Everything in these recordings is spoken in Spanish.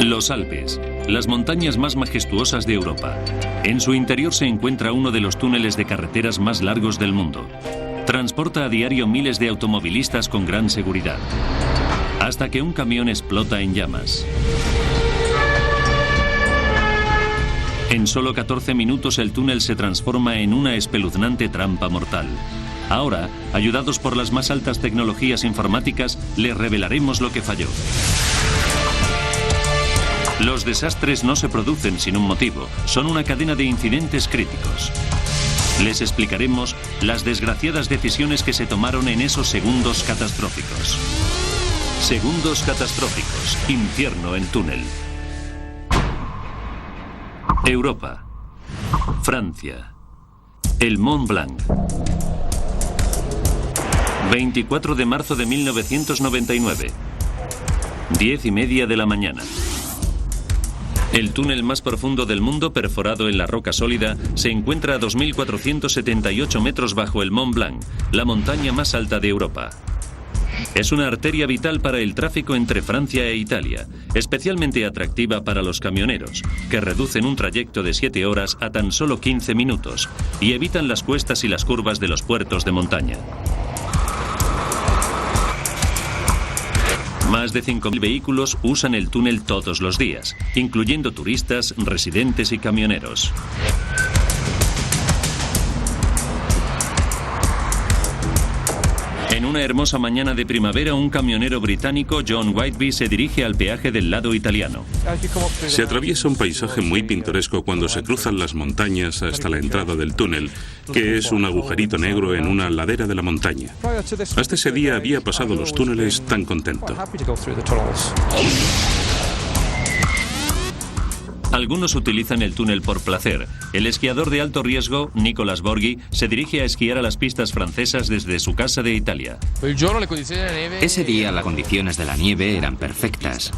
Los Alpes, las montañas más majestuosas de Europa. En su interior se encuentra uno de los túneles de carreteras más largos del mundo. Transporta a diario miles de automovilistas con gran seguridad. Hasta que un camión explota en llamas. En solo 14 minutos el túnel se transforma en una espeluznante trampa mortal. Ahora, ayudados por las más altas tecnologías informáticas, les revelaremos lo que falló. Los desastres no se producen sin un motivo, son una cadena de incidentes críticos. Les explicaremos las desgraciadas decisiones que se tomaron en esos segundos catastróficos. Segundos catastróficos, infierno en túnel. Europa. Francia. El Mont Blanc. 24 de marzo de 1999. 10:30 de la mañana. El túnel más profundo del mundo, perforado en la roca sólida, se encuentra a 2.478 metros bajo el Mont Blanc, la montaña más alta de Europa. Es una arteria vital para el tráfico entre Francia e Italia, especialmente atractiva para los camioneros, que reducen un trayecto de 7 horas a tan solo 15 minutos y evitan las cuestas y las curvas de los puertos de montaña. Más de 5.000 vehículos usan el túnel todos los días, incluyendo turistas, residentes y camioneros. En una hermosa mañana de primavera, un camionero británico, John Whitby, se dirige al peaje del lado italiano. Se atraviesa un paisaje muy pintoresco cuando se cruzan las montañas hasta la entrada del túnel, que es un agujerito negro en una ladera de la montaña. Hasta ese día había pasado los túneles tan contento. Algunos utilizan el túnel por placer. El esquiador de alto riesgo, Nicolas Borghi, se dirige a esquiar a las pistas francesas desde su casa de Italia. Ese día las condiciones de la nieve eran perfectas.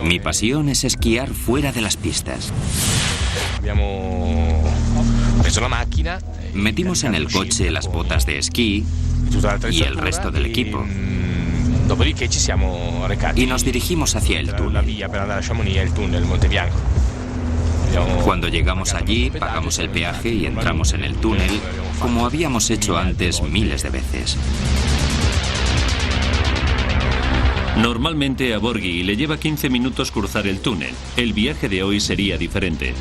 Mi pasión es esquiar fuera de las pistas. Metimos en el coche las botas de esquí y el resto del equipo. Y nos dirigimos hacia el túnel. Cuando llegamos allí, pagamos el peaje y entramos en el túnel, como habíamos hecho antes miles de veces. Normalmente a Borghi le lleva 15 minutos cruzar el túnel. El viaje de hoy sería diferente.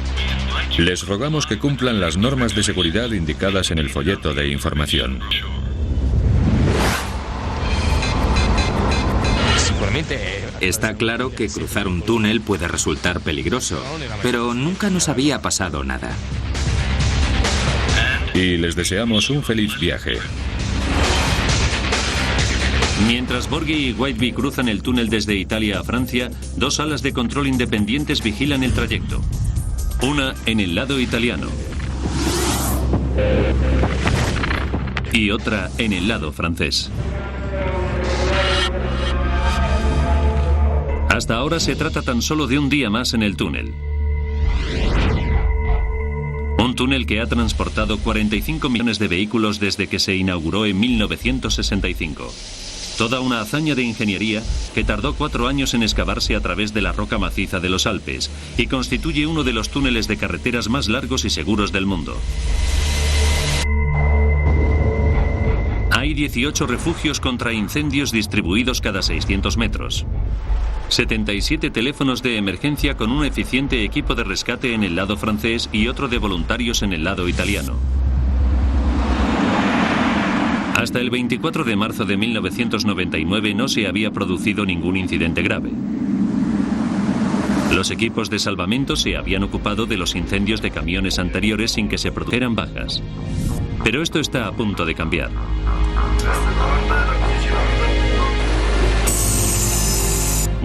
Les rogamos que cumplan las normas de seguridad indicadas en el folleto de información. Está claro que cruzar un túnel puede resultar peligroso, pero nunca nos había pasado nada. Y les deseamos un feliz viaje. Mientras Borghi y Whitby cruzan el túnel desde Italia a Francia, dos salas de control independientes vigilan el trayecto. Una en el lado italiano y otra en el lado francés. Hasta ahora se trata tan solo de un día más en el túnel. Un túnel que ha transportado 45 millones de vehículos desde que se inauguró en 1965. Toda una hazaña de ingeniería que tardó 4 años en excavarse a través de la roca maciza de los Alpes y constituye uno de los túneles de carreteras más largos y seguros del mundo. Hay 18 refugios contra incendios distribuidos cada 600 metros. 77 teléfonos de emergencia con un eficiente equipo de rescate en el lado francés y otro de voluntarios en el lado italiano. Hasta el 24 de marzo de 1999 no se había producido ningún incidente grave. Los equipos de salvamento se habían ocupado de los incendios de camiones anteriores sin que se produjeran bajas. Pero esto está a punto de cambiar. –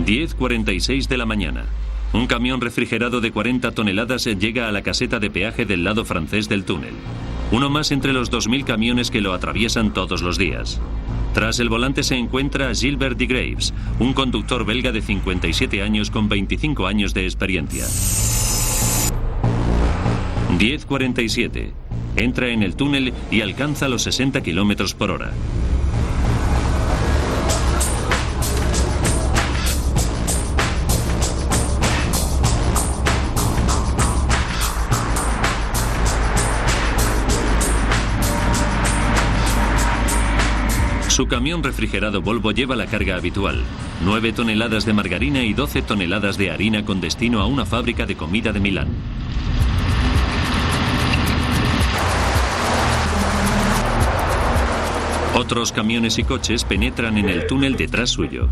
10:46 de la mañana. Un camión refrigerado de 40 toneladas llega a la caseta de peaje del lado francés del túnel. Uno más entre los 2.000 camiones que lo atraviesan todos los días. Tras el volante se encuentra Gilbert de Graves, un conductor belga de 57 años con 25 años de experiencia. 10:47. Entra en el túnel y alcanza los 60 kilómetros por hora. Su camión refrigerado Volvo lleva la carga habitual: 9 toneladas de margarina y 12 toneladas de harina con destino a una fábrica de comida de Milán. Otros camiones y coches penetran en el túnel detrás suyo.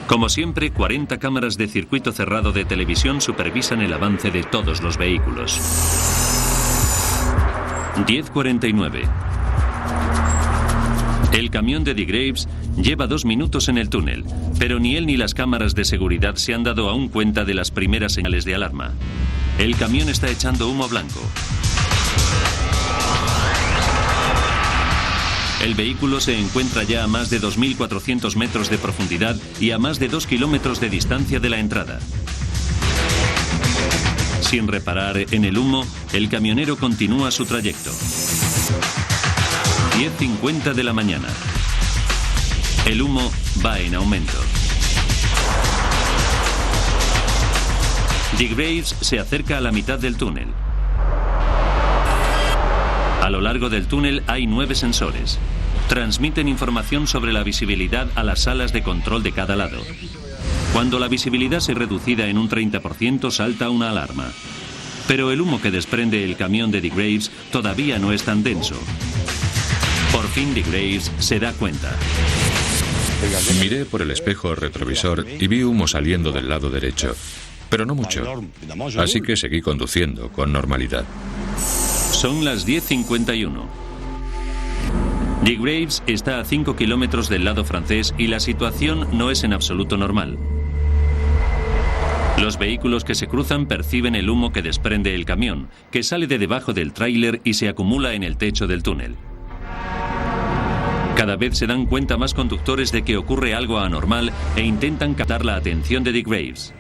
Como siempre, 40 cámaras de circuito cerrado de televisión supervisan el avance de todos los vehículos. 10:49. El camión de De Graves lleva 2 minutos en el túnel, pero ni él ni las cámaras de seguridad se han dado aún cuenta de las primeras señales de alarma. El camión está echando humo blanco. El vehículo se encuentra ya a más de 2.400 metros de profundidad y a más de 2 kilómetros de distancia de la entrada. Sin reparar en el humo, el camionero continúa su trayecto. 10:50 de la mañana. El humo va en aumento. De Graves se acerca a la mitad del túnel. A lo largo del túnel hay 9 sensores. Transmiten información sobre la visibilidad a las salas de control de cada lado. Cuando la visibilidad se reducida en un 30%, salta una alarma. Pero el humo que desprende el camión de De Graves todavía no es tan denso. Por fin De Graves se da cuenta. Miré por el espejo retrovisor y vi humo saliendo del lado derecho, pero no mucho. Así que seguí conduciendo con normalidad. Son las 10:51. De Graves está a 5 kilómetros del lado francés y la situación no es en absoluto normal. Los vehículos que se cruzan perciben el humo que desprende el camión, que sale de debajo del tráiler y se acumula en el techo del túnel. Cada vez se dan cuenta más conductores de que ocurre algo anormal e intentan captar la atención de De Graves.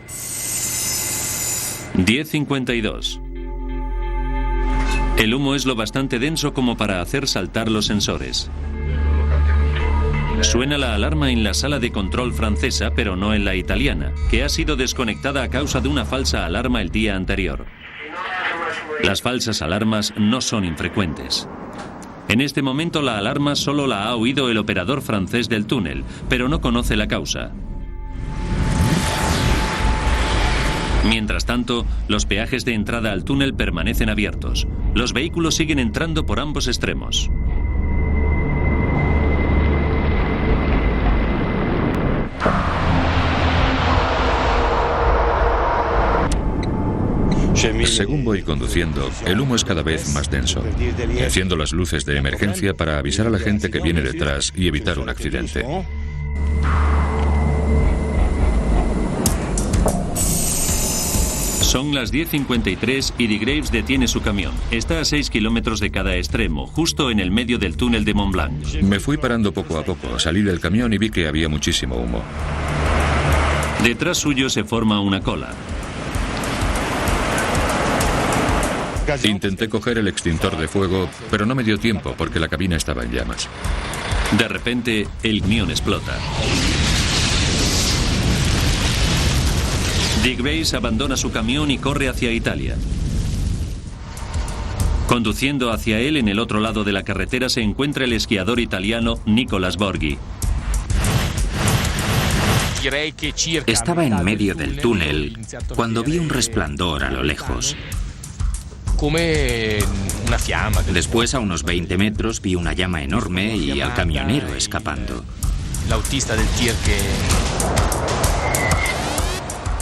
10:52. El humo es lo bastante denso como para hacer saltar los sensores. Suena la alarma en la sala de control francesa, pero no en la italiana, que ha sido desconectada a causa de una falsa alarma el día anterior. Las falsas alarmas no son infrecuentes. En este momento la alarma solo la ha oído el operador francés del túnel, pero no conoce la causa. Mientras tanto, los peajes de entrada al túnel permanecen abiertos. Los vehículos siguen entrando por ambos extremos. Según voy conduciendo, el humo es cada vez más denso. Enciendo las luces de emergencia para avisar a la gente que viene detrás y evitar un accidente. Son las 10:53 y De Graves detiene su camión. Está a 6 kilómetros de cada extremo, justo en el medio del túnel de Mont Blanc. Me fui parando poco a poco. Salí del camión y vi que había muchísimo humo. Detrás suyo se forma una cola. Intenté coger el extintor de fuego, pero no me dio tiempo porque la cabina estaba en llamas. De repente, el camión explota. De Graves abandona su camión y corre hacia Italia. Conduciendo hacia él, en el otro lado de la carretera se encuentra el esquiador italiano Nicolas Borghi. Estaba en medio del túnel cuando vi un resplandor a lo lejos. Después, a unos 20 metros, vi una llama enorme y al camionero escapando.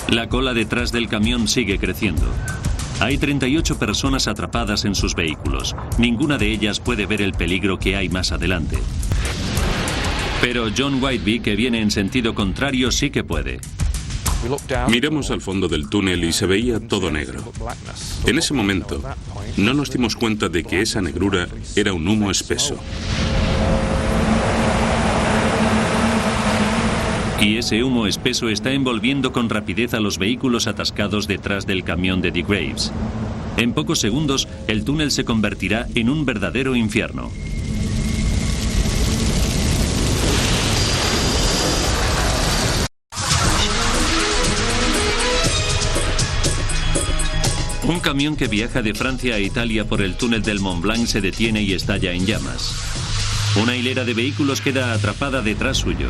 La cola detrás del camión sigue creciendo. Hay 38 personas atrapadas en sus vehículos. Ninguna de ellas puede ver el peligro que hay más adelante. Pero John Whiteby, que viene en sentido contrario, sí que puede. Miramos al fondo del túnel y se veía todo negro. En ese momento, no nos dimos cuenta de que esa negrura era un humo espeso. Y ese humo espeso está envolviendo con rapidez a los vehículos atascados detrás del camión de De Graves. En pocos segundos, el túnel se convertirá en un verdadero infierno. Un camión que viaja de Francia a Italia por el túnel del Mont Blanc se detiene y estalla en llamas. Una hilera de vehículos queda atrapada detrás suyo.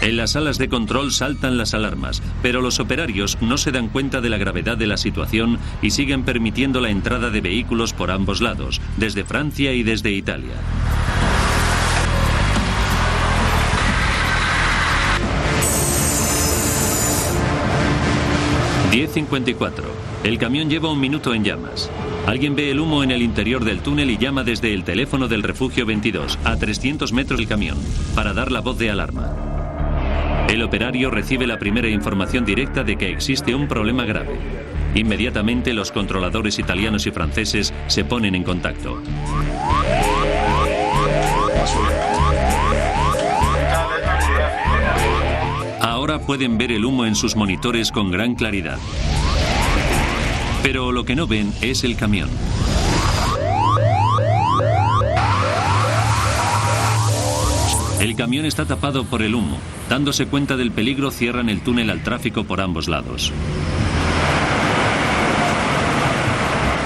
En las salas de control saltan las alarmas, pero los operarios no se dan cuenta de la gravedad de la situación y siguen permitiendo la entrada de vehículos por ambos lados, desde Francia y desde Italia. ...10:54. El camión lleva 1 minuto en llamas. Alguien ve el humo en el interior del túnel y llama desde el teléfono del refugio 22, a 300 metros del camión, para dar la voz de alarma. El operario recibe la primera información directa de que existe un problema grave. Inmediatamente los controladores italianos y franceses se ponen en contacto. Ahora pueden ver el humo en sus monitores con gran claridad. Pero lo que no ven es el camión. El camión está tapado por el humo. Dándose cuenta del peligro, cierran el túnel al tráfico por ambos lados.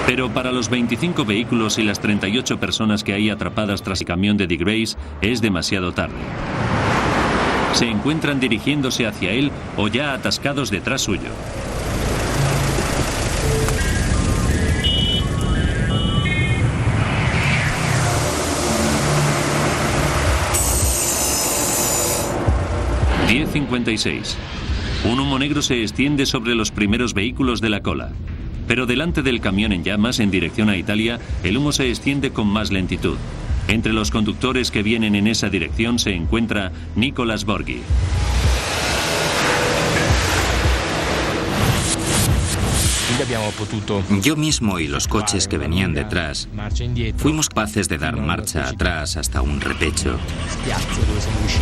Pero para los 25 vehículos y las 38 personas que hay atrapadas tras el camión de De Grasse, es demasiado tarde. Se encuentran dirigiéndose hacia él o ya atascados detrás suyo. ...10:56... Un humo negro se extiende sobre los primeros vehículos de la cola. Pero delante del camión en llamas en dirección a Italia, el humo se extiende con más lentitud. Entre los conductores que vienen en esa dirección se encuentra Nicolas Borghi. Yo mismo y los coches que venían detrás fuimos capaces de dar marcha atrás hasta un repecho.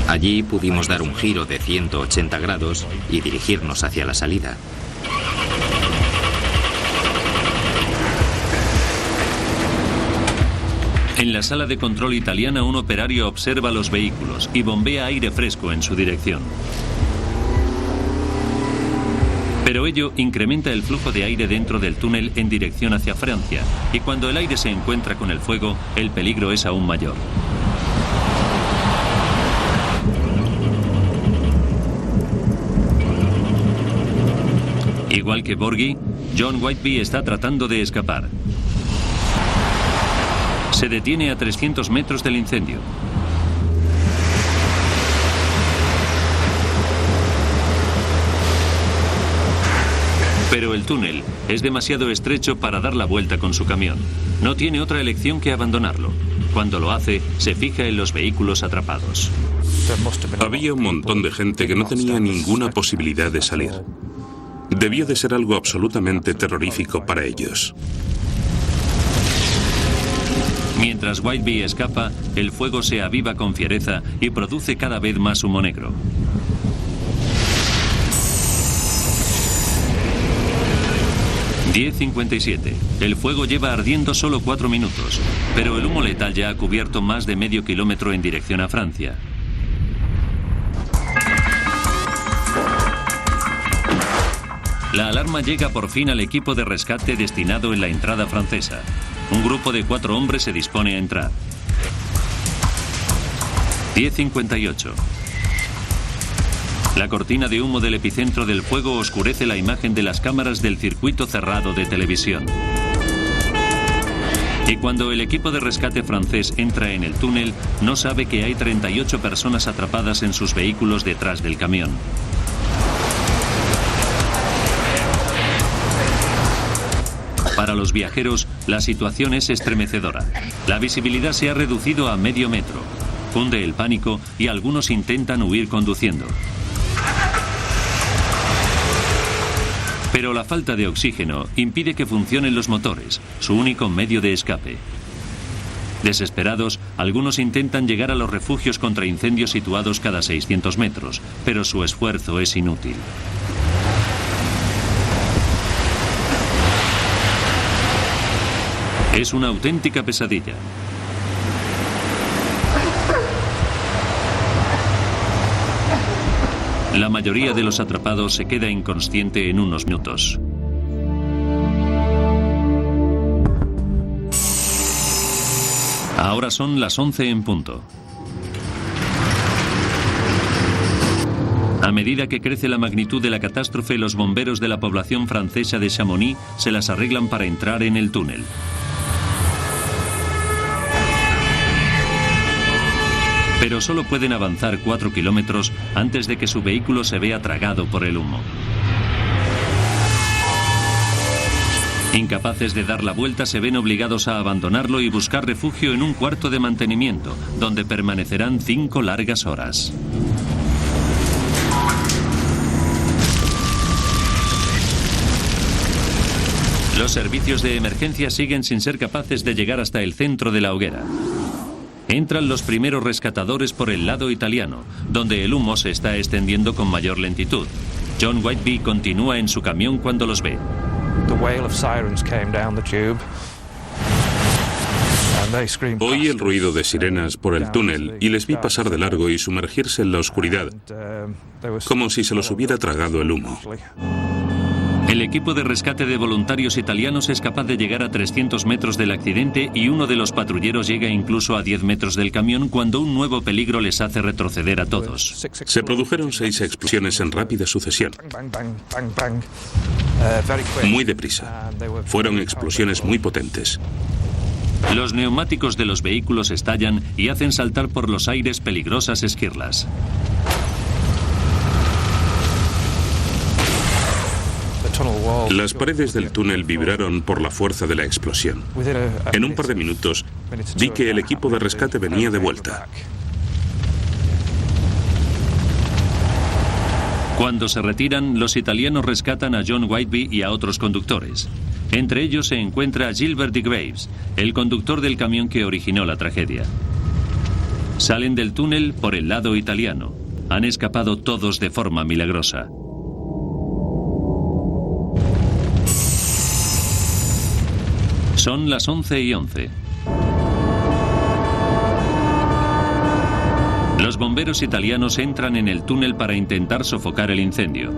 Allí pudimos dar un giro de 180 grados y dirigirnos hacia la salida. En la sala de control italiana, un operario observa los vehículos y bombea aire fresco en su dirección. Pero ello incrementa el flujo de aire dentro del túnel en dirección hacia Francia, y cuando el aire se encuentra con el fuego, el peligro es aún mayor. Igual que Borghi, John Whitby está tratando de escapar. Se detiene a 300 metros del incendio. Pero el túnel es demasiado estrecho para dar la vuelta con su camión. No tiene otra elección que abandonarlo. Cuando lo hace, se fija en los vehículos atrapados. Había un montón de gente que no tenía ninguna posibilidad de salir. Debió de ser algo absolutamente terrorífico para ellos. Mientras Whitby escapa, el fuego se aviva con fiereza y produce cada vez más humo negro. ...10:57... El fuego lleva ardiendo solo 4 minutos, pero el humo letal ya ha cubierto más de medio kilómetro en dirección a Francia. La alarma llega por fin al equipo de rescate destinado en la entrada francesa. Un grupo de 4 hombres se dispone a entrar. 10:58... La cortina de humo del epicentro del fuego oscurece la imagen de las cámaras del circuito cerrado de televisión. Y cuando el equipo de rescate francés entra en el túnel, no sabe que hay 38 personas atrapadas en sus vehículos detrás del camión. Para los viajeros, la situación es estremecedora. La visibilidad se ha reducido a medio metro. Cunde el pánico y algunos intentan huir conduciendo. Pero la falta de oxígeno impide que funcionen los motores, su único medio de escape. Desesperados, algunos intentan llegar a los refugios contra incendios situados cada 600 metros, pero su esfuerzo es inútil. Es una auténtica pesadilla. La mayoría de los atrapados se queda inconsciente en unos minutos. Ahora son las 11 en punto. A medida que crece la magnitud de la catástrofe, los bomberos de la población francesa de Chamonix se las arreglan para entrar en el túnel. Pero solo pueden avanzar 4 kilómetros antes de que su vehículo se vea tragado por el humo. Incapaces de dar la vuelta, se ven obligados a abandonarlo y buscar refugio en un cuarto de mantenimiento, donde permanecerán 5 largas horas. Los servicios de emergencia siguen sin ser capaces de llegar hasta el centro de la hoguera. Entran los primeros rescatadores por el lado italiano, donde el humo se está extendiendo con mayor lentitud. John Whitby continúa en su camión cuando los ve. Oí el ruido de sirenas por el túnel y les vi pasar de largo y sumergirse en la oscuridad, como si se los hubiera tragado el humo. El equipo de rescate de voluntarios italianos es capaz de llegar a 300 metros del accidente y uno de los patrulleros llega incluso a 10 metros del camión cuando un nuevo peligro les hace retroceder a todos. Se produjeron 6 explosiones en rápida sucesión. Muy deprisa. Fueron explosiones muy potentes. Los neumáticos de los vehículos estallan y hacen saltar por los aires peligrosas esquirlas. Las paredes del túnel vibraron por la fuerza de la explosión. En un par de minutos vi que el equipo de rescate venía de vuelta. Cuando se retiran, los italianos rescatan a John Whitby y a otros conductores. Entre ellos se encuentra Gilbert de Graves, el conductor del camión que originó la tragedia. Salen del túnel por el lado italiano. Han escapado todos de forma milagrosa. Son las 11:11. Los bomberos italianos entran en el túnel para intentar sofocar el incendio.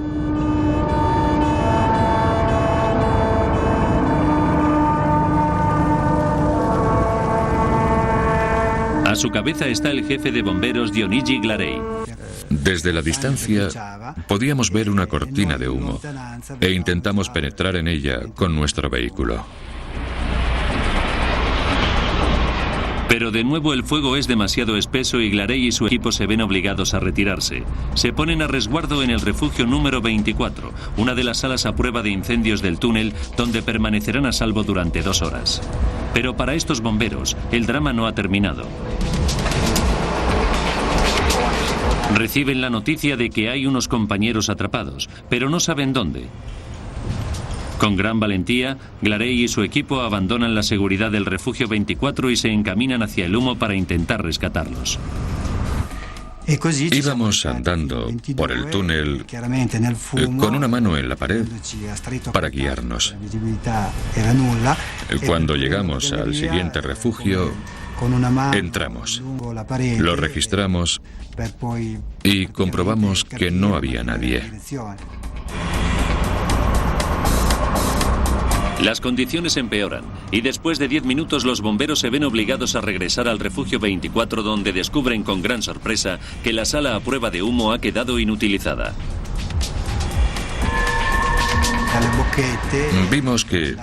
A su cabeza está el jefe de bomberos Dionigi Glarey. Desde la distancia podíamos ver una cortina de humo e intentamos penetrar en ella con nuestro vehículo. Pero de nuevo el fuego es demasiado espeso y Glarey y su equipo se ven obligados a retirarse. Se ponen a resguardo en el refugio número 24, una de las salas a prueba de incendios del túnel, donde permanecerán a salvo durante 2 horas. Pero para estos bomberos, el drama no ha terminado. Reciben la noticia de que hay unos compañeros atrapados, pero no saben dónde. Con gran valentía, Glarey y su equipo abandonan la seguridad del refugio 24 y se encaminan hacia el humo para intentar rescatarlos. Íbamos andando por el túnel con una mano en la pared para guiarnos. Cuando llegamos al siguiente refugio, entramos, lo registramos y comprobamos que no había nadie. Las condiciones empeoran y después de 10 minutos los bomberos se ven obligados a regresar al refugio 24, donde descubren con gran sorpresa que la sala a prueba de humo ha quedado inutilizada. Vimos que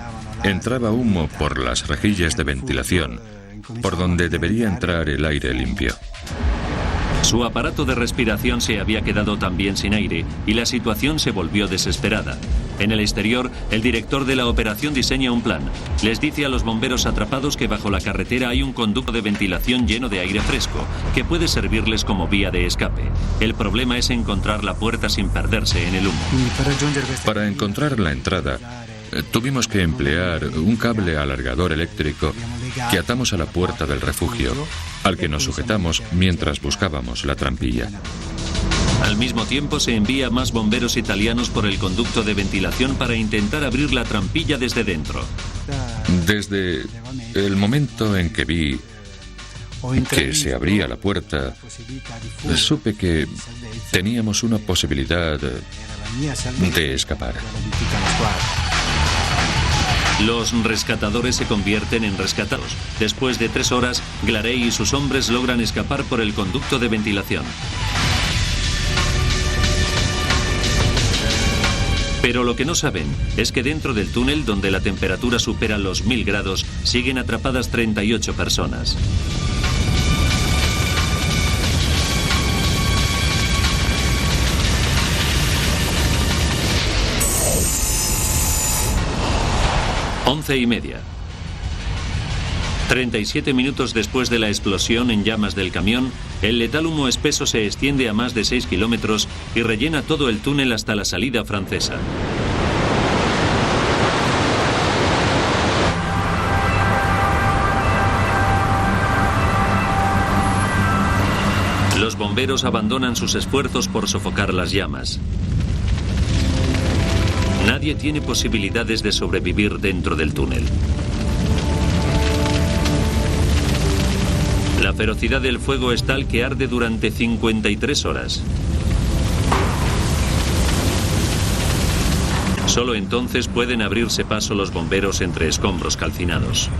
entraba humo por las rejillas de ventilación, por donde debería entrar el aire limpio. Su aparato de respiración se había quedado también sin aire y la situación se volvió desesperada. En el exterior, el director de la operación diseña un plan. Les dice a los bomberos atrapados que bajo la carretera hay un conducto de ventilación lleno de aire fresco, que puede servirles como vía de escape. El problema es encontrar la puerta sin perderse en el humo. Para encontrar la entrada, tuvimos que emplear un cable alargador eléctrico que atamos a la puerta del refugio, al que nos sujetamos mientras buscábamos la trampilla. Al mismo tiempo se envía más bomberos italianos por el conducto de ventilación para intentar abrir la trampilla desde dentro. Desde el momento en que vi que se abría la puerta, supe que teníamos una posibilidad de escapar. Los rescatadores se convierten en rescatados. Después de 3 horas, Glary y sus hombres logran escapar por el conducto de ventilación. Pero lo que no saben es que dentro del túnel, donde la temperatura supera los 1000 grados, siguen atrapadas 38 personas. Once y media. 37 minutos después de la explosión en llamas del camión, el letal humo espeso se extiende a más de 6 kilómetros y rellena todo el túnel hasta la salida francesa. Los bomberos abandonan sus esfuerzos por sofocar las llamas. Nadie tiene posibilidades de sobrevivir dentro del túnel. La ferocidad del fuego es tal que arde durante 53 horas. Solo entonces pueden abrirse paso los bomberos entre escombros calcinados.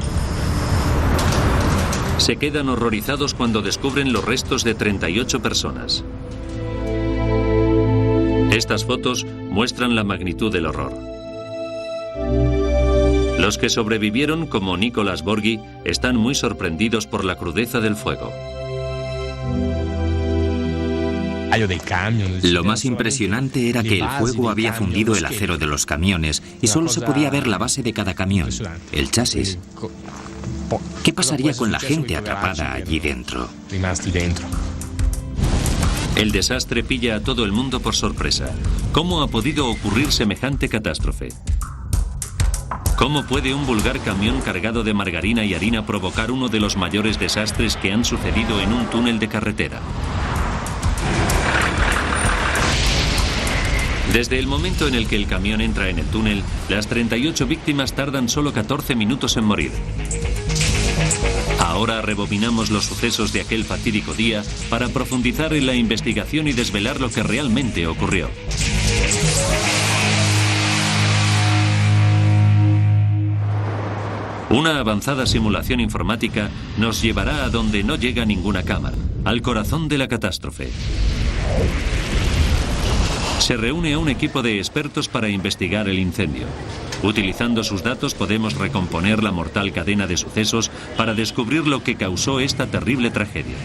Se quedan horrorizados cuando descubren los restos de 38 personas. Estas fotos muestran la magnitud del horror. Los que sobrevivieron, como Nicolas Borghi, están muy sorprendidos por la crudeza del fuego. Lo más impresionante era que el fuego había fundido el acero de los camiones y solo se podía ver la base de cada camión, el chasis. ¿Qué pasaría con la gente atrapada allí dentro? El desastre pilla a todo el mundo por sorpresa. ¿Cómo ha podido ocurrir semejante catástrofe? ¿Cómo puede un vulgar camión cargado de margarina y harina provocar uno de los mayores desastres que han sucedido en un túnel de carretera? Desde el momento en el que el camión entra en el túnel, las 38 víctimas tardan solo 14 minutos en morir. Ahora rebobinamos los sucesos de aquel fatídico día para profundizar en la investigación y desvelar lo que realmente ocurrió. Una avanzada simulación informática nos llevará a donde no llega ninguna cámara, al corazón de la catástrofe. Se reúne a un equipo de expertos para investigar el incendio. Utilizando sus datos podemos recomponer la mortal cadena de sucesos para descubrir lo que causó esta terrible tragedia.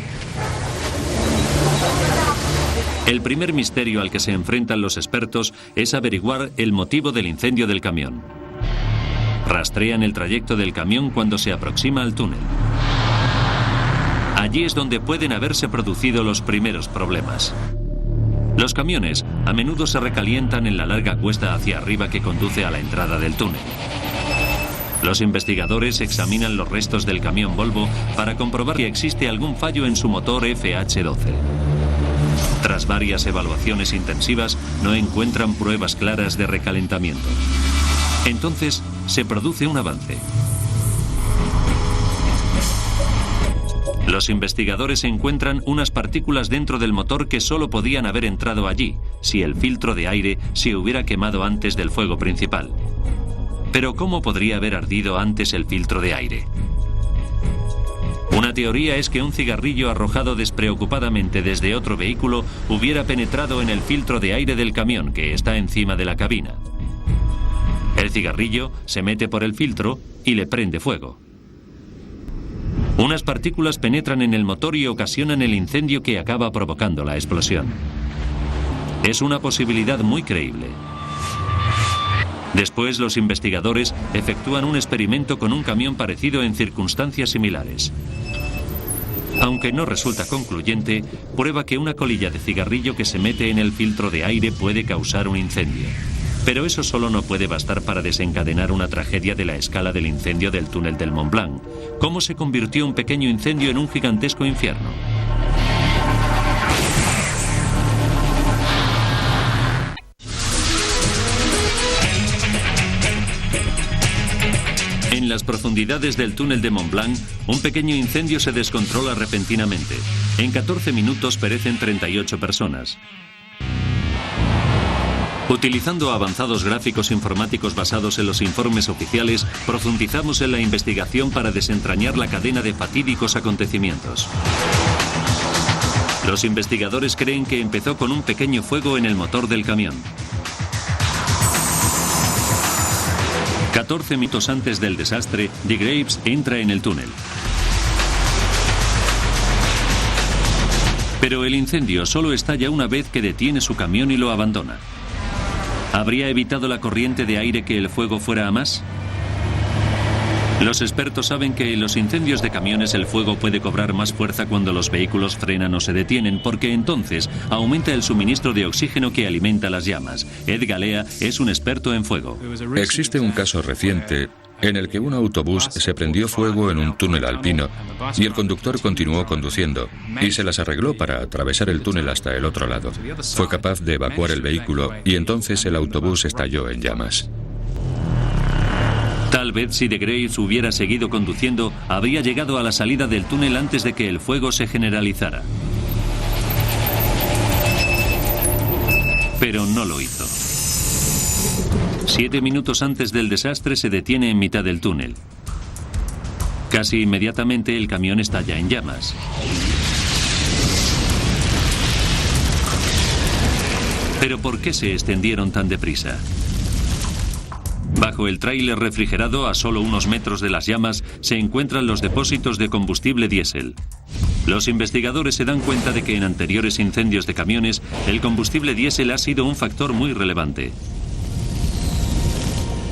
El primer misterio al que se enfrentan los expertos es averiguar el motivo del incendio del camión. Rastrean el trayecto del camión cuando se aproxima al túnel. Allí es donde pueden haberse producido los primeros problemas. Los camiones a menudo se recalientan en la larga cuesta hacia arriba que conduce a la entrada del túnel. Los investigadores examinan los restos del camión Volvo para comprobar si existe algún fallo en su motor FH12. Tras varias evaluaciones intensivas, no encuentran pruebas claras de recalentamiento. Entonces, se produce un avance. Los investigadores encuentran unas partículas dentro del motor que solo podían haber entrado allí si el filtro de aire se hubiera quemado antes del fuego principal. Pero ¿cómo podría haber ardido antes el filtro de aire? Una teoría es que un cigarrillo arrojado despreocupadamente desde otro vehículo hubiera penetrado en el filtro de aire del camión que está encima de la cabina. El cigarrillo se mete por el filtro y le prende fuego. Unas partículas penetran en el motor y ocasionan el incendio que acaba provocando la explosión. Es una posibilidad muy creíble. Después, los investigadores efectúan un experimento con un camión parecido en circunstancias similares. Aunque no resulta concluyente, prueba que una colilla de cigarrillo que se mete en el filtro de aire puede causar un incendio. Pero eso solo no puede bastar para desencadenar una tragedia de la escala del incendio del túnel del Mont Blanc. ¿Cómo se convirtió un pequeño incendio en un gigantesco infierno? En las profundidades del túnel de Mont Blanc, un pequeño incendio se descontrola repentinamente. En 14 minutos perecen 38 personas. Utilizando avanzados gráficos informáticos basados en los informes oficiales, profundizamos en la investigación para desentrañar la cadena de fatídicos acontecimientos. Los investigadores creen que empezó con un pequeño fuego en el motor del camión. 14 minutos antes del desastre, de Graves entra en el túnel. Pero el incendio solo estalla una vez que detiene su camión y lo abandona. ¿Habría evitado la corriente de aire que el fuego fuera a más? Los expertos saben que en los incendios de camiones el fuego puede cobrar más fuerza cuando los vehículos frenan o se detienen, porque entonces aumenta el suministro de oxígeno que alimenta las llamas. Ed Galea es un experto en fuego. Existe un caso reciente en el que un autobús se prendió fuego en un túnel alpino y el conductor continuó conduciendo y se las arregló para atravesar el túnel hasta el otro lado. Fue capaz de evacuar el vehículo y entonces el autobús estalló en llamas. Tal vez si de Graves hubiera seguido conduciendo, habría llegado a la salida del túnel antes de que el fuego se generalizara. Pero no lo hizo. 7 minutos antes del desastre se detiene en mitad del túnel. Casi inmediatamente el camión estalla en llamas. ¿Pero por qué se extendieron tan deprisa? Bajo el tráiler refrigerado, a solo unos metros de las llamas, se encuentran los depósitos de combustible diésel. Los investigadores se dan cuenta de que en anteriores incendios de camiones, el combustible diésel ha sido un factor muy relevante.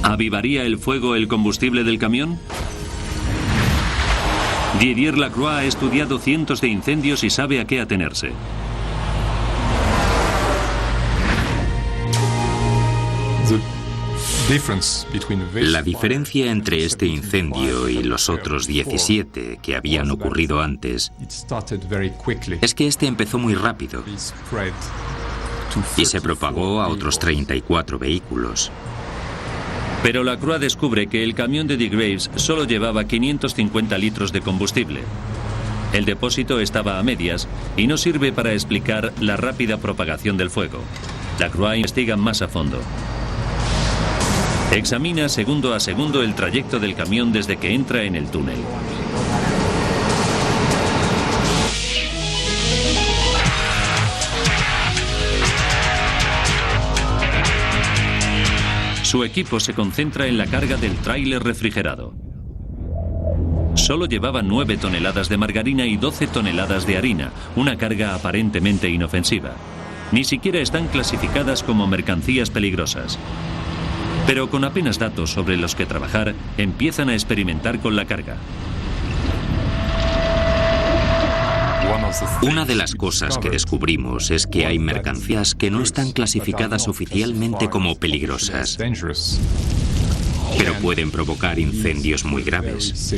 ¿Avivaría el fuego el combustible del camión? Didier Lacroix ha estudiado cientos de incendios y sabe a qué atenerse. La diferencia entre este incendio y los otros 17 que habían ocurrido antes es que este empezó muy rápido y se propagó a otros 34 vehículos. Pero Lacroix descubre que el camión de de Graves solo llevaba 550 litros de combustible. El depósito estaba a medias y no sirve para explicar la rápida propagación del fuego. Lacroix investiga más a fondo. Examina segundo a segundo el trayecto del camión desde que entra en el túnel. Su equipo se concentra en la carga del tráiler refrigerado. Solo llevaba 9 toneladas de margarina y 12 toneladas de harina, una carga aparentemente inofensiva. Ni siquiera están clasificadas como mercancías peligrosas. Pero con apenas datos sobre los que trabajar, empiezan a experimentar con la carga. Una de las cosas que descubrimos es que hay mercancías que no están clasificadas oficialmente como peligrosas, pero pueden provocar incendios muy graves.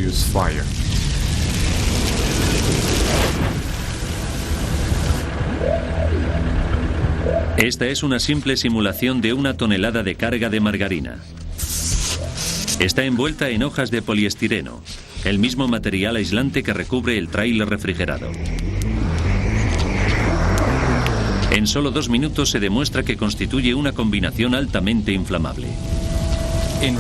Esta es una simple simulación de una tonelada de carga de margarina. Está envuelta en hojas de poliestireno, el mismo material aislante que recubre el tráiler refrigerado. En solo 2 minutos se demuestra que constituye una combinación altamente inflamable.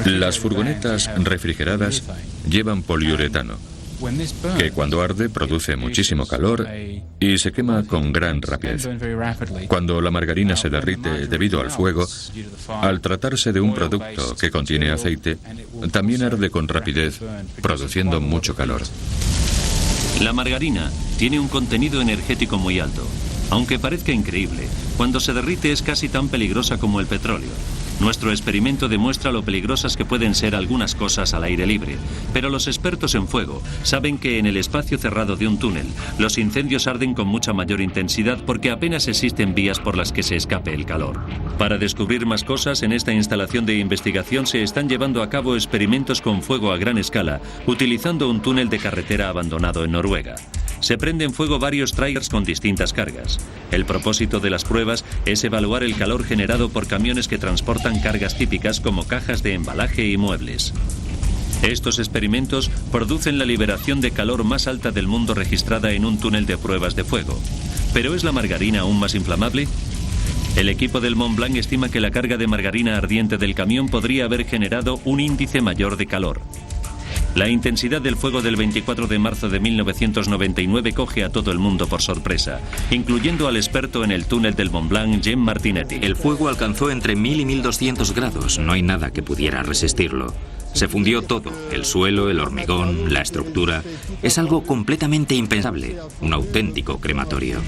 Las furgonetas refrigeradas llevan poliuretano, que cuando arde produce muchísimo calor y se quema con gran rapidez. Cuando la margarina se derrite debido al fuego, al tratarse de un producto que contiene aceite, también arde con rapidez, produciendo mucho calor. La margarina tiene un contenido energético muy alto. Aunque parezca increíble, cuando se derrite es casi tan peligrosa como el petróleo. Nuestro experimento demuestra lo peligrosas que pueden ser algunas cosas al aire libre, pero los expertos en fuego saben que en el espacio cerrado de un túnel, los incendios arden con mucha mayor intensidad porque apenas existen vías por las que se escape el calor. Para descubrir más cosas, en esta instalación de investigación se están llevando a cabo experimentos con fuego a gran escala, utilizando un túnel de carretera abandonado en Noruega. Se prenden fuego varios trailers con distintas cargas. El propósito de las pruebas es evaluar el calor generado por camiones que transportan cargas típicas como cajas de embalaje y muebles. Estos experimentos producen la liberación de calor más alta del mundo registrada en un túnel de pruebas de fuego. ¿Pero es la margarina aún más inflamable? El equipo del Mont Blanc estima que la carga de margarina ardiente del camión podría haber generado un índice mayor de calor. La intensidad del fuego del 24 de marzo de 1999 coge a todo el mundo por sorpresa, incluyendo al experto en el túnel del Mont Blanc, Jean Martinetti. El fuego alcanzó entre 1000 y 1200 grados. No hay nada que pudiera resistirlo. Se fundió todo, el suelo, el hormigón, la estructura. Es algo completamente impensable, un auténtico crematorio.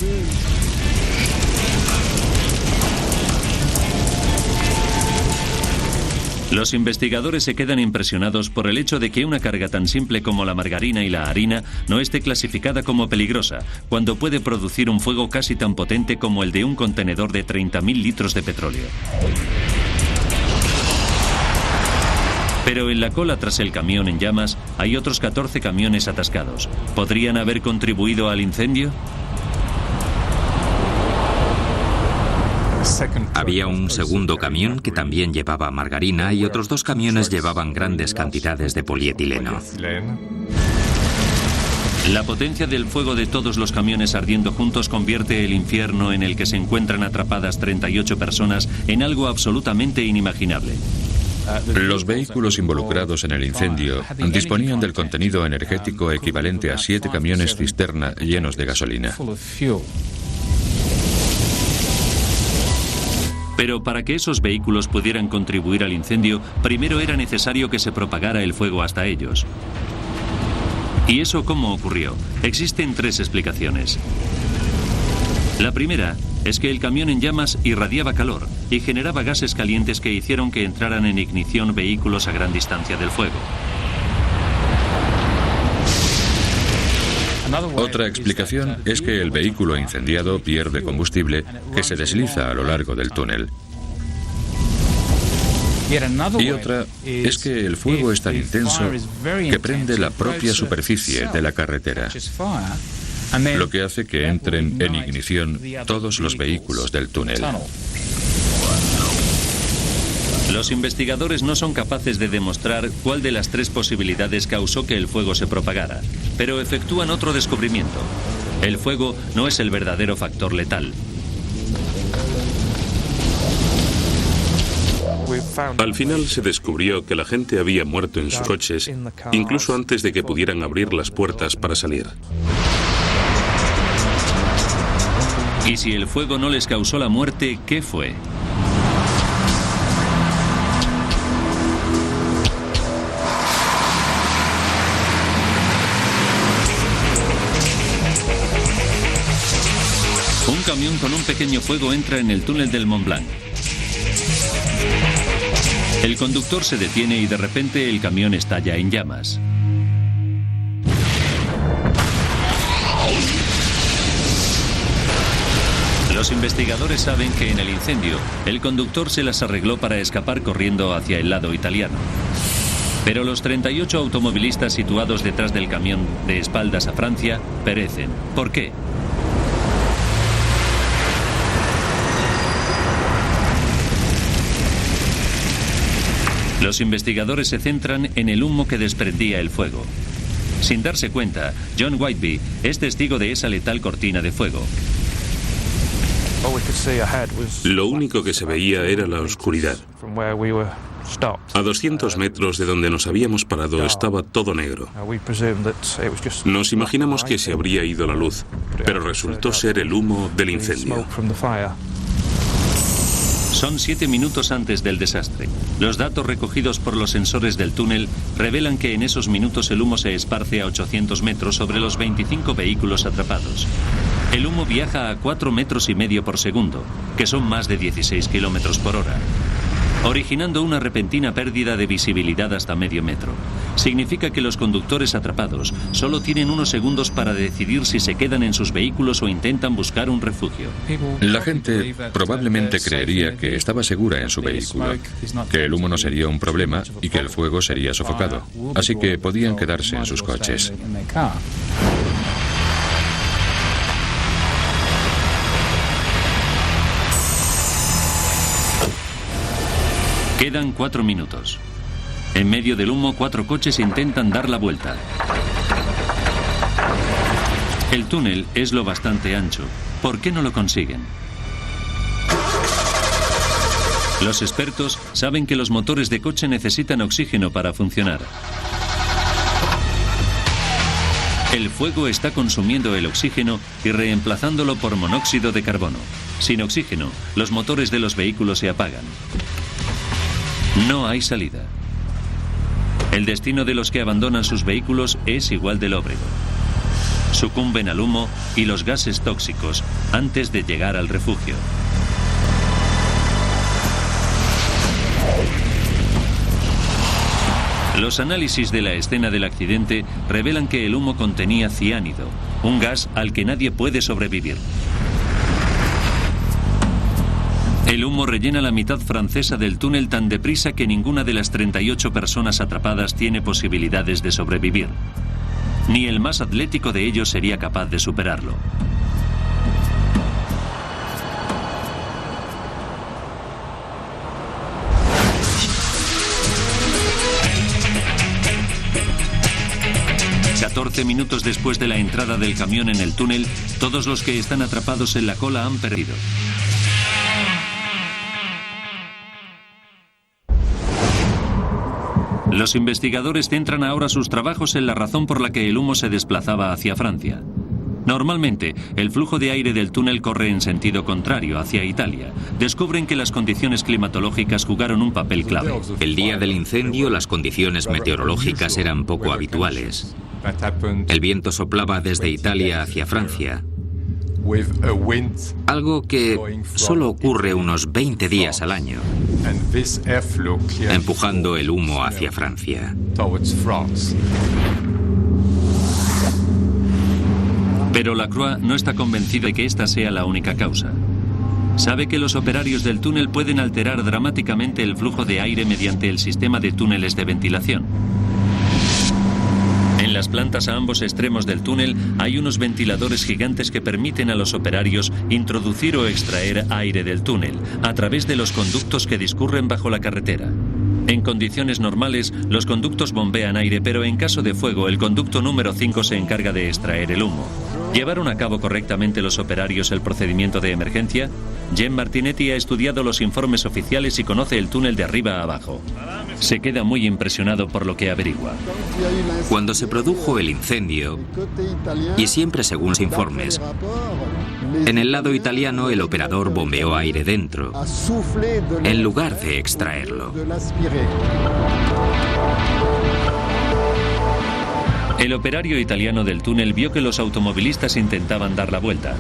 Los investigadores se quedan impresionados por el hecho de que una carga tan simple como la margarina y la harina no esté clasificada como peligrosa, cuando puede producir un fuego casi tan potente como el de un contenedor de 30.000 litros de petróleo. Pero en la cola tras el camión en llamas hay otros 14 camiones atascados. ¿Podrían haber contribuido al incendio? Había un segundo camión que también llevaba margarina y otros 2 camiones llevaban grandes cantidades de polietileno. La potencia del fuego de todos los camiones ardiendo juntos convierte el infierno en el que se encuentran atrapadas 38 personas en algo absolutamente inimaginable. Los vehículos involucrados en el incendio disponían del contenido energético equivalente a 7 camiones cisterna llenos de gasolina. Pero para que esos vehículos pudieran contribuir al incendio, primero era necesario que se propagara el fuego hasta ellos. ¿Y eso cómo ocurrió? Existen 3 explicaciones. La primera es que el camión en llamas irradiaba calor y generaba gases calientes que hicieron que entraran en ignición vehículos a gran distancia del fuego. Otra explicación es que el vehículo incendiado pierde combustible que se desliza a lo largo del túnel. Y otra es que el fuego es tan intenso que prende la propia superficie de la carretera, lo que hace que entren en ignición todos los vehículos del túnel. Los investigadores no son capaces de demostrar cuál de las 3 posibilidades causó que el fuego se propagara, pero efectúan otro descubrimiento. El fuego no es el verdadero factor letal. Al final se descubrió que la gente había muerto en sus coches, incluso antes de que pudieran abrir las puertas para salir. Y si el fuego no les causó la muerte, ¿qué fue? Un camión con un pequeño fuego entra en el túnel del Mont Blanc. El conductor se detiene y de repente el camión estalla en llamas. Los investigadores saben que en el incendio, el conductor se las arregló para escapar corriendo hacia el lado italiano. Pero los 38 automovilistas situados detrás del camión de espaldas a Francia perecen. ¿Por qué? Los investigadores se centran en el humo que desprendía el fuego. Sin darse cuenta, John Whitby es testigo de esa letal cortina de fuego. Lo único que se veía era la oscuridad. A 200 metros de donde nos habíamos parado estaba todo negro. Nos imaginamos que se habría ido la luz, pero resultó ser el humo del incendio. Son 7 minutos antes del desastre. Los datos recogidos por los sensores del túnel revelan que en esos minutos el humo se esparce a 800 metros sobre los 25 vehículos atrapados. El humo viaja a 4,5 metros por segundo, que son más de 16 kilómetros por hora, originando una repentina pérdida de visibilidad hasta medio metro. Significa que los conductores atrapados solo tienen unos segundos para decidir si se quedan en sus vehículos o intentan buscar un refugio. La gente probablemente creería que estaba segura en su vehículo, que el humo no sería un problema y que el fuego sería sofocado, así que podían quedarse en sus coches. Quedan 4 minutos. En medio del humo, 4 coches intentan dar la vuelta. El túnel es lo bastante ancho. ¿Por qué no lo consiguen? Los expertos saben que los motores de coche necesitan oxígeno para funcionar. El fuego está consumiendo el oxígeno y reemplazándolo por monóxido de carbono. Sin oxígeno, los motores de los vehículos se apagan. No hay salida. El destino de los que abandonan sus vehículos es igual de lóbrego. Sucumben al humo y los gases tóxicos antes de llegar al refugio. Los análisis de la escena del accidente revelan que el humo contenía ciánido, un gas al que nadie puede sobrevivir. El humo rellena la mitad francesa del túnel tan deprisa que ninguna de las 38 personas atrapadas tiene posibilidades de sobrevivir. Ni el más atlético de ellos sería capaz de superarlo. Minutos después de la entrada del camión en el túnel, todos los que están atrapados en la cola han perdido. Los investigadores centran ahora sus trabajos en la razón por la que el humo se desplazaba hacia Francia. Normalmente, el flujo de aire del túnel corre en sentido contrario, hacia Italia. Descubren que las condiciones climatológicas jugaron un papel clave. El día del incendio, las condiciones meteorológicas eran poco habituales. El viento soplaba desde Italia hacia Francia, algo que solo ocurre unos 20 días al año, empujando el humo hacia Francia. Pero Lacroix no está convencido de que esta sea la única causa. Sabe que los operarios del túnel pueden alterar dramáticamente el flujo de aire mediante el sistema de túneles de ventilación. En las plantas a ambos extremos del túnel hay unos ventiladores gigantes que permiten a los operarios introducir o extraer aire del túnel a través de los conductos que discurren bajo la carretera. En condiciones normales, los conductos bombean aire, pero en caso de fuego, el conducto número 5 se encarga de extraer el humo. ¿Llevaron a cabo correctamente los operarios el procedimiento de emergencia? Jean Martinetti ha estudiado los informes oficiales y conoce el túnel de arriba a abajo. Se queda muy impresionado por lo que averigua. Cuando se produjo el incendio, y siempre según los informes, en el lado italiano el operador bombeó aire dentro, en lugar de extraerlo. El operario italiano del túnel vio que los automovilistas intentaban dar la vuelta.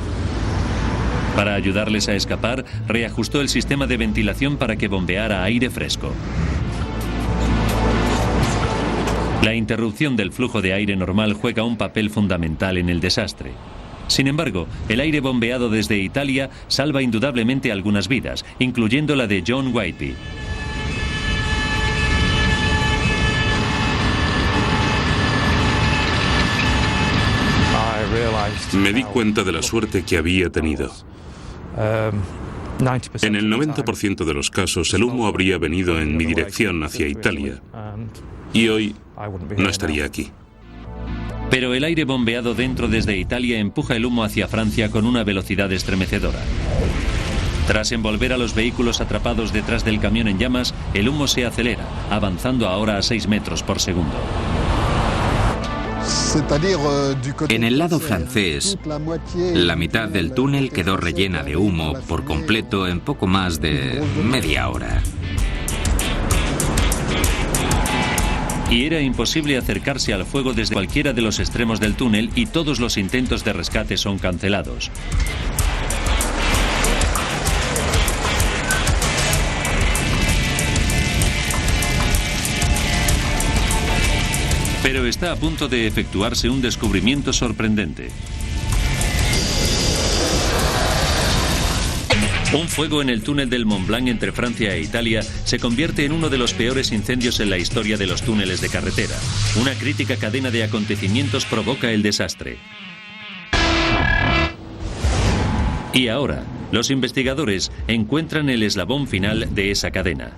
Para ayudarles a escapar, reajustó el sistema de ventilación para que bombeara aire fresco. La interrupción del flujo de aire normal juega un papel fundamental en el desastre. Sin embargo, el aire bombeado desde Italia salva indudablemente algunas vidas, incluyendo la de John Whitby. Me di cuenta de la suerte que había tenido. En el 90% de los casos, el humo habría venido en mi dirección hacia Italia. Y hoy no estaría aquí. Pero el aire bombeado dentro desde Italia empuja el humo hacia Francia con una velocidad estremecedora. Tras envolver a los vehículos atrapados detrás del camión en llamas, el humo se acelera, avanzando ahora a 6 metros por segundo. En el lado francés, la mitad del túnel quedó rellena de humo por completo en poco más de media hora. Y era imposible acercarse al fuego desde cualquiera de los extremos del túnel y todos los intentos de rescate son cancelados. Pero está a punto de efectuarse un descubrimiento sorprendente. Un fuego en el túnel del Mont Blanc entre Francia e Italia se convierte en uno de los peores incendios en la historia de los túneles de carretera. Una crítica cadena de acontecimientos provoca el desastre. Y ahora, los investigadores encuentran el eslabón final de esa cadena.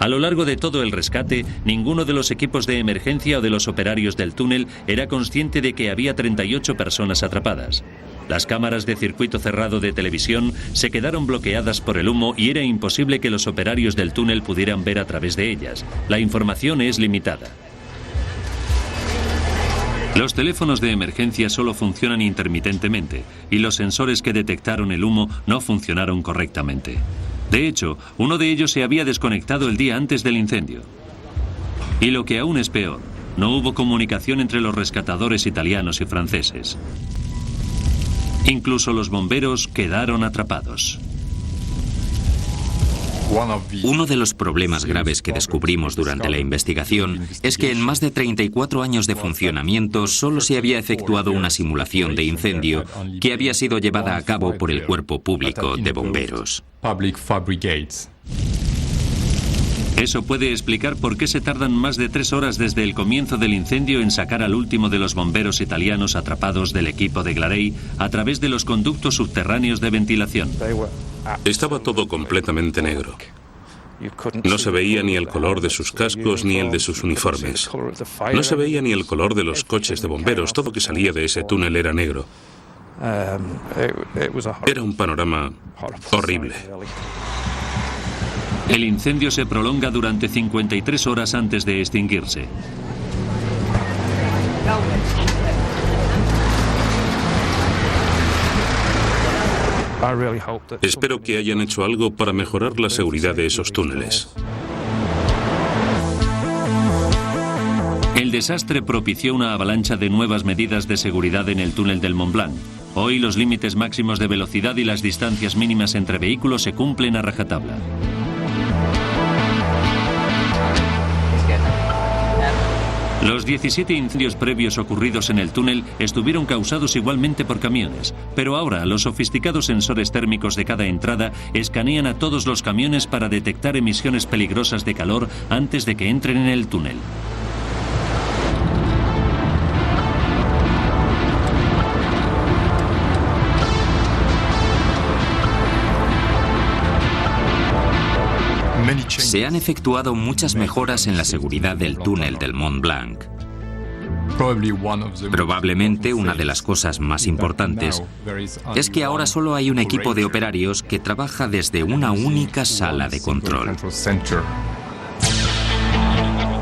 A lo largo de todo el rescate, ninguno de los equipos de emergencia o de los operarios del túnel era consciente de que había 38 personas atrapadas. Las cámaras de circuito cerrado de televisión se quedaron bloqueadas por el humo y era imposible que los operarios del túnel pudieran ver a través de ellas. La información es limitada. Los teléfonos de emergencia solo funcionan intermitentemente y los sensores que detectaron el humo no funcionaron correctamente. De hecho, uno de ellos se había desconectado el día antes del incendio. Y lo que aún es peor, no hubo comunicación entre los rescatadores italianos y franceses. Incluso los bomberos quedaron atrapados. Uno de los problemas graves que descubrimos durante la investigación es que en más de 34 años de funcionamiento solo se había efectuado una simulación de incendio que había sido llevada a cabo por el Cuerpo Público de Bomberos. Eso puede explicar por qué se tardan más de 3 horas desde el comienzo del incendio en sacar al último de los bomberos italianos atrapados del equipo de Glarey a través de los conductos subterráneos de ventilación. Estaba todo completamente negro. No se veía ni el color de sus cascos ni el de sus uniformes. No se veía ni el color de los coches de bomberos. Todo que salía de ese túnel era negro. Era un panorama horrible. El incendio se prolonga durante 53 horas antes de extinguirse. Espero que hayan hecho algo para mejorar la seguridad de esos túneles. El desastre propició una avalancha de nuevas medidas de seguridad en el túnel del Mont Blanc. Hoy los límites máximos de velocidad y las distancias mínimas entre vehículos se cumplen a rajatabla. Los 17 incendios previos ocurridos en el túnel estuvieron causados igualmente por camiones, pero ahora los sofisticados sensores térmicos de cada entrada escanean a todos los camiones para detectar emisiones peligrosas de calor antes de que entren en el túnel. Se han efectuado muchas mejoras en la seguridad del túnel del Mont Blanc. Probablemente una de las cosas más importantes es que ahora solo hay un equipo de operarios que trabaja desde una única sala de control.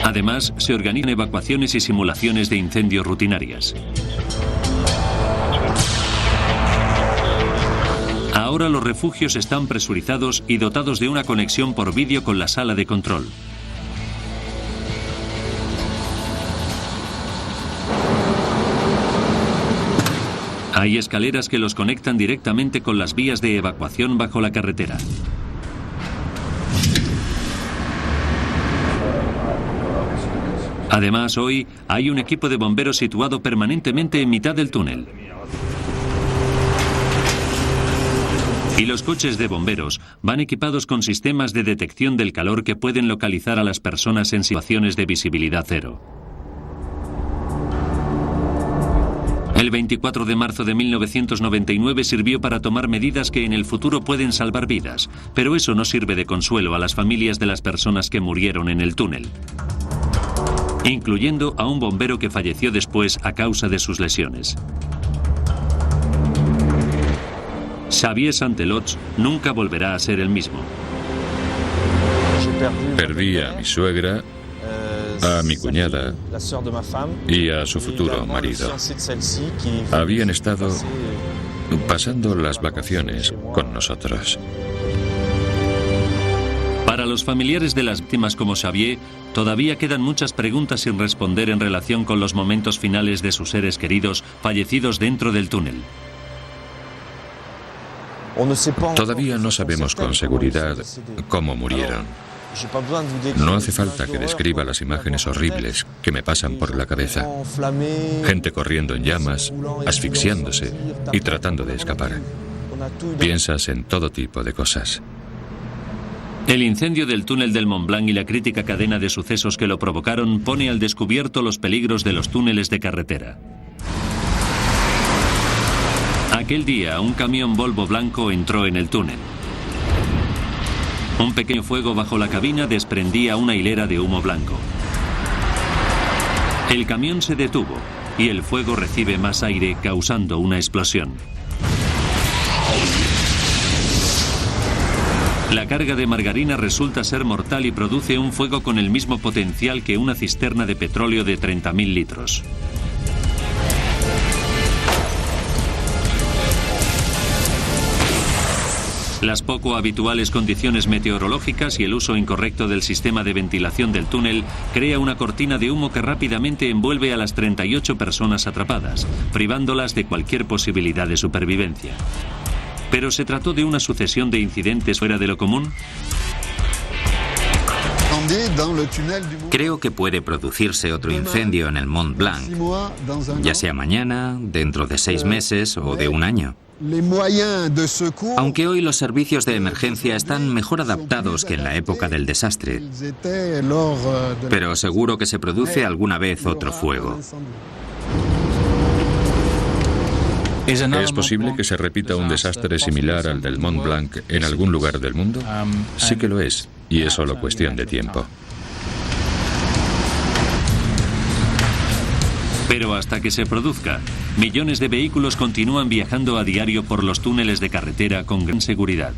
Además, se organizan evacuaciones y simulaciones de incendios rutinarias. Ahora los refugios están presurizados y dotados de una conexión por vídeo con la sala de control. Hay escaleras que los conectan directamente con las vías de evacuación bajo la carretera. Además, hoy hay un equipo de bomberos situado permanentemente en mitad del túnel. Y los coches de bomberos van equipados con sistemas de detección del calor que pueden localizar a las personas en situaciones de visibilidad cero. El 24 de marzo de 1999 sirvió para tomar medidas que en el futuro pueden salvar vidas, pero eso no sirve de consuelo a las familias de las personas que murieron en el túnel, incluyendo a un bombero que falleció después a causa de sus lesiones. Xavier Santelots nunca volverá a ser el mismo. Perdí a mi suegra, a mi cuñada y a su futuro marido. Habían estado pasando las vacaciones con nosotros. Para los familiares de las víctimas como Xavier, todavía quedan muchas preguntas sin responder en relación con los momentos finales de sus seres queridos fallecidos dentro del túnel. Todavía no sabemos con seguridad cómo murieron. No hace falta que describa las imágenes horribles que me pasan por la cabeza. Gente corriendo en llamas, asfixiándose y tratando de escapar. Piensas en todo tipo de cosas. El incendio del túnel del Mont Blanc y la crítica cadena de sucesos que lo provocaron pone al descubierto los peligros de los túneles de carretera. Aquel día, un camión Volvo blanco entró en el túnel. Un pequeño fuego bajo la cabina desprendía una hilera de humo blanco. El camión se detuvo y el fuego recibe más aire, causando una explosión. La carga de margarina resulta ser mortal y produce un fuego con el mismo potencial que una cisterna de petróleo de 30.000 litros. Las poco habituales condiciones meteorológicas y el uso incorrecto del sistema de ventilación del túnel crea una cortina de humo que rápidamente envuelve a las 38 personas atrapadas, privándolas de cualquier posibilidad de supervivencia. ¿Pero se trató de una sucesión de incidentes fuera de lo común? Creo que puede producirse otro incendio en el Mont Blanc, ya sea mañana, dentro de 6 meses o de un año. Aunque hoy los servicios de emergencia están mejor adaptados que en la época del desastre, pero seguro que se produce alguna vez otro fuego. ¿Es posible que se repita un desastre similar al del Mont Blanc en algún lugar del mundo? Sí que lo es, y es solo cuestión de tiempo. Pero hasta que se produzca, millones de vehículos continúan viajando a diario por los túneles de carretera con gran seguridad.